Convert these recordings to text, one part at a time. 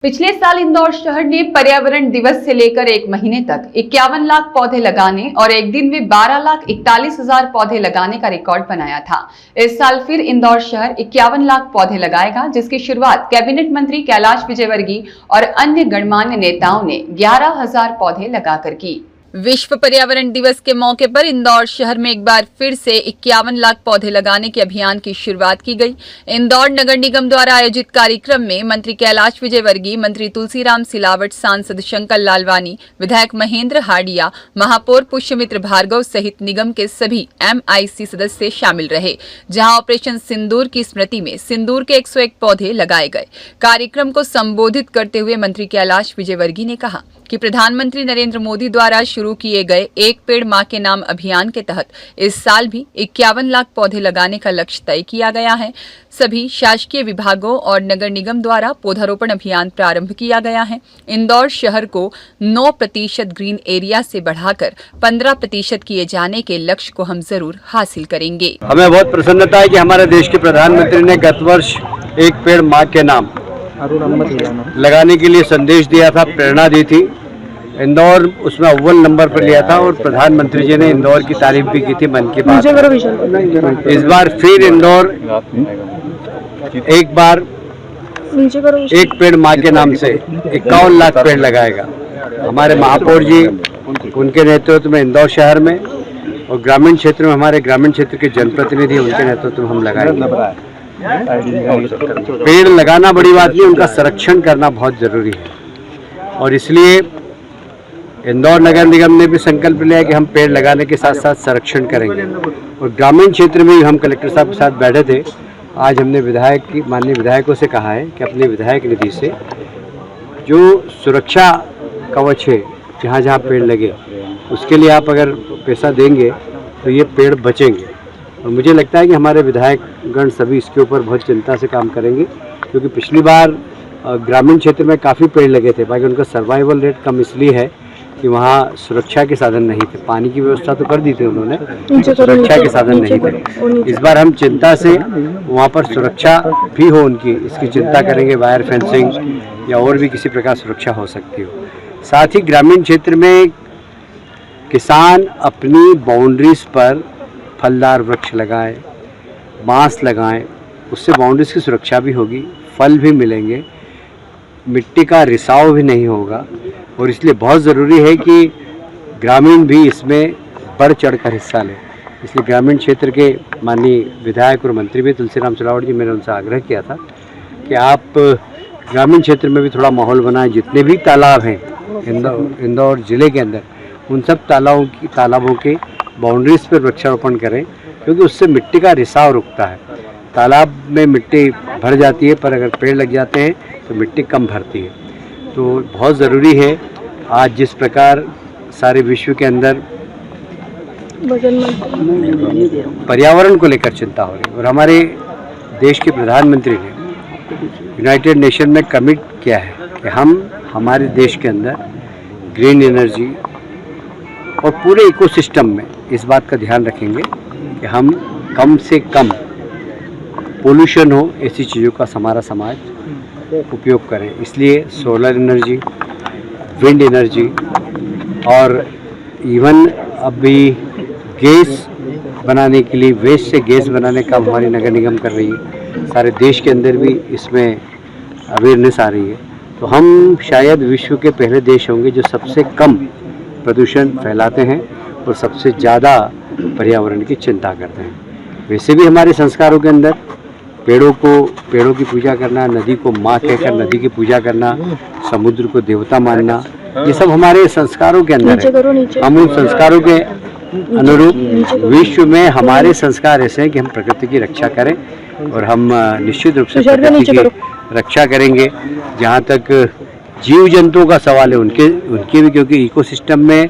पिछले साल इंदौर शहर ने पर्यावरण दिवस से लेकर 1 महीने तक 51 लाख पौधे लगाने और एक दिन में 12,41,000 पौधे लगाने का रिकॉर्ड बनाया था। इस साल फिर इंदौर शहर 51 लाख पौधे लगाएगा, जिसकी शुरुआत कैबिनेट मंत्री कैलाश विजयवर्गीय और अन्य गणमान्य नेताओं ने 11,000 पौधे लगाकर की। विश्व पर्यावरण दिवस के मौके पर इंदौर शहर में एक बार फिर से 51 लाख पौधे लगाने के अभियान की शुरुआत की गई। इंदौर नगर निगम द्वारा आयोजित कार्यक्रम में मंत्री कैलाश विजयवर्गीय, मंत्री तुलसीराम सिलावट, सांसद शंकर लालवानी, विधायक महेंद्र हाडिया, महापौर पुष्यमित्र भार्गव सहित निगम के सभी MIC सदस्य शामिल रहे, जहां ऑपरेशन सिंदूर की स्मृति में सिंदूर के 101 पौधे लगाए गए। कार्यक्रम को संबोधित करते हुए मंत्री कैलाश विजयवर्गीय ने कहा कि प्रधानमंत्री नरेंद्र मोदी द्वारा शुरू किए गए एक पेड़ मां के नाम अभियान के तहत इस साल भी 51 लाख पौधे लगाने का लक्ष्य तय किया गया है। सभी शासकीय विभागों और नगर निगम द्वारा पौधारोपण अभियान प्रारंभ किया गया है। इंदौर शहर को 9% ग्रीन एरिया से बढ़ाकर 15% किए जाने के लक्ष्य को हम जरूर हासिल करेंगे। हमें बहुत प्रसन्नता है कि हमारे देश के प्रधानमंत्री ने गत वर्ष एक पेड़ मां के नाम लगाने के लिए संदेश दिया था, प्रेरणा दी थी। इंदौर उसमें अव्वल नंबर पर लिया था और प्रधानमंत्री जी ने इंदौर की तारीफ भी की थी मन की बात। इस बार फिर इंदौर एक बार एक पेड़ मां के नाम से 51 लाख पेड़ लगाएगा। हमारे महापौर जी, उनके नेतृत्व में इंदौर शहर में और ग्रामीण क्षेत्र में हमारे ग्रामीण क्षेत्र के जनप्रतिनिधि, उनके नेतृत्व में हम लगाएंगे। पेड़ लगाना बड़ी बात नहीं, उनका संरक्षण करना बहुत जरूरी है और इसलिए इंदौर नगर निगम ने भी संकल्प लिया कि हम पेड़ लगाने के साथ साथ संरक्षण करेंगे। और ग्रामीण क्षेत्र में हम कलेक्टर साहब के साथ बैठे थे। आज हमने माननीय विधायकों से कहा है कि अपने विधायक निधि से जो सुरक्षा कवच है, जहाँ जहाँ पेड़ लगे, उसके लिए आप अगर पैसा देंगे तो ये पेड़ बचेंगे। और मुझे लगता है कि हमारे विधायकगण सभी इसके ऊपर बहुत चिंता से काम करेंगे, क्योंकि पिछली बार ग्रामीण क्षेत्र में काफ़ी पेड़ लगे थे, बाकी उनका सर्वाइवल रेट कम इसलिए है कि वहाँ सुरक्षा के साधन नहीं थे। पानी की व्यवस्था तो कर दी थी उन्होंने, सुरक्षा के साधन नहीं थे। इस बार हम चिंता से वहाँ पर सुरक्षा भी हो उनकी, इसकी चिंता करेंगे, वायर फेंसिंग या और भी किसी प्रकार सुरक्षा हो सकती हो। साथ ही ग्रामीण क्षेत्र में किसान अपनी बाउंड्रीज पर फलदार वृक्ष लगाएं, बांस लगाएं, उससे बाउंड्रीज की सुरक्षा भी होगी, फल भी मिलेंगे, मिट्टी का रिसाव भी नहीं होगा। और इसलिए बहुत ज़रूरी है कि ग्रामीण भी इसमें बढ़ चढ़कर हिस्सा लें। इसलिए ग्रामीण क्षेत्र के माननीय विधायक और मंत्री भी तुलसीराम सिलावट जी, मैंने उनसे आग्रह किया था कि आप ग्रामीण क्षेत्र में भी थोड़ा माहौल बनाएं। जितने भी तालाब हैं इंदौर ज़िले के अंदर, उन सब तालाबों के बाउंड्रीज पर वृक्षारोपण करें, क्योंकि उससे मिट्टी का रिसाव रुकता है। तालाब में मिट्टी भर जाती है, पर अगर पेड़ लग जाते हैं तो मिट्टी कम भरती है। तो बहुत ज़रूरी है, आज जिस प्रकार सारे विश्व के अंदर पर्यावरण को लेकर चिंता हो रही है और हमारे देश के प्रधानमंत्री ने यूनाइटेड नेशन में कमिट किया है कि हम हमारे देश के अंदर ग्रीन एनर्जी और पूरे इकोसिस्टम में इस बात का ध्यान रखेंगे कि हम कम से कम पोल्यूशन हो ऐसी चीज़ों का हमारा समाज उपयोग करें। इसलिए सोलर एनर्जी, विंड एनर्जी और इवन अभी गैस बनाने के लिए, वेस्ट से गैस बनाने का हमारी नगर निगम कर रही है। सारे देश के अंदर भी इसमें अवेयरनेस आ रही है। तो हम शायद विश्व के पहले देश होंगे जो सबसे कम प्रदूषण फैलाते हैं और सबसे ज़्यादा पर्यावरण की चिंता करते हैं। वैसे भी हमारे संस्कारों के अंदर पेड़ों की पूजा करना, नदी को माँ कहकर नदी की पूजा करना, समुद्र को देवता मानना, ये सब हमारे संस्कारों के अंदर है। हम उन संस्कारों के अनुरूप विश्व में हमारे संस्कार ऐसे हैं कि हम प्रकृति की रक्षा करें और हम निश्चित रूप से प्रकृति की रक्षा करेंगे। जहाँ तक जीव जंतुओं का सवाल है, उनके भी, क्योंकि इकोसिस्टम में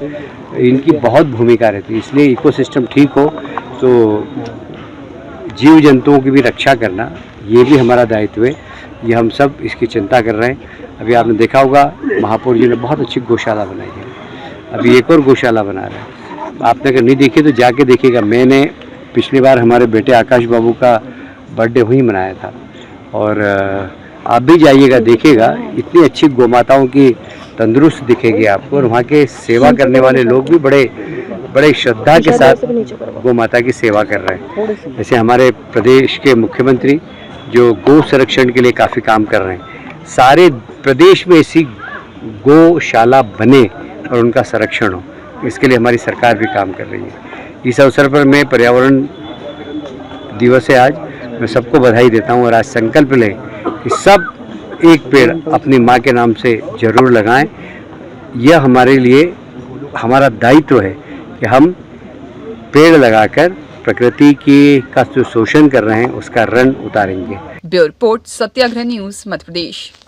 इनकी बहुत भूमिका रहती है। इसलिए इकोसिस्टम ठीक हो तो जीव जंतुओं की भी रक्षा करना, ये भी हमारा दायित्व है। ये हम सब इसकी चिंता कर रहे हैं। अभी आपने देखा होगा महापौर जी ने बहुत अच्छी गौशाला बनाई है, अभी एक और गौशाला बना रहे हैं। आपने अगर नहीं देखी तो जाके देखिएगा। मैंने पिछली बार हमारे बेटे आकाश बाबू का बर्थडे वहीं मनाया था और आप भी जाइएगा, देखिएगा, इतनी अच्छी गौ माताओं की तंदुरुस्त दिखेगी आपको, और वहाँ के सेवा करने वाले लोग भी बड़े श्रद्धा के साथ गौ माता की सेवा कर रहे हैं। जैसे हमारे प्रदेश के मुख्यमंत्री जो गौ संरक्षण के लिए काफ़ी काम कर रहे हैं, सारे प्रदेश में ऐसी गौशाला बने और उनका संरक्षण हो, इसके लिए हमारी सरकार भी काम कर रही है। इस अवसर पर मैं पर्यावरण दिवस है आज, मैं सबको बधाई देता हूँ और आज संकल्प लें कि सब एक पेड़ अपनी माँ के नाम से जरूर लगाएं। यह हमारे लिए हमारा दायित्व है कि हम पेड़ लगाकर प्रकृति की का जो शोषण कर रहे हैं उसका रण उतारेंगे। ब्यूरो रिपोर्ट, सत्याग्रह न्यूज, मध्य प्रदेश।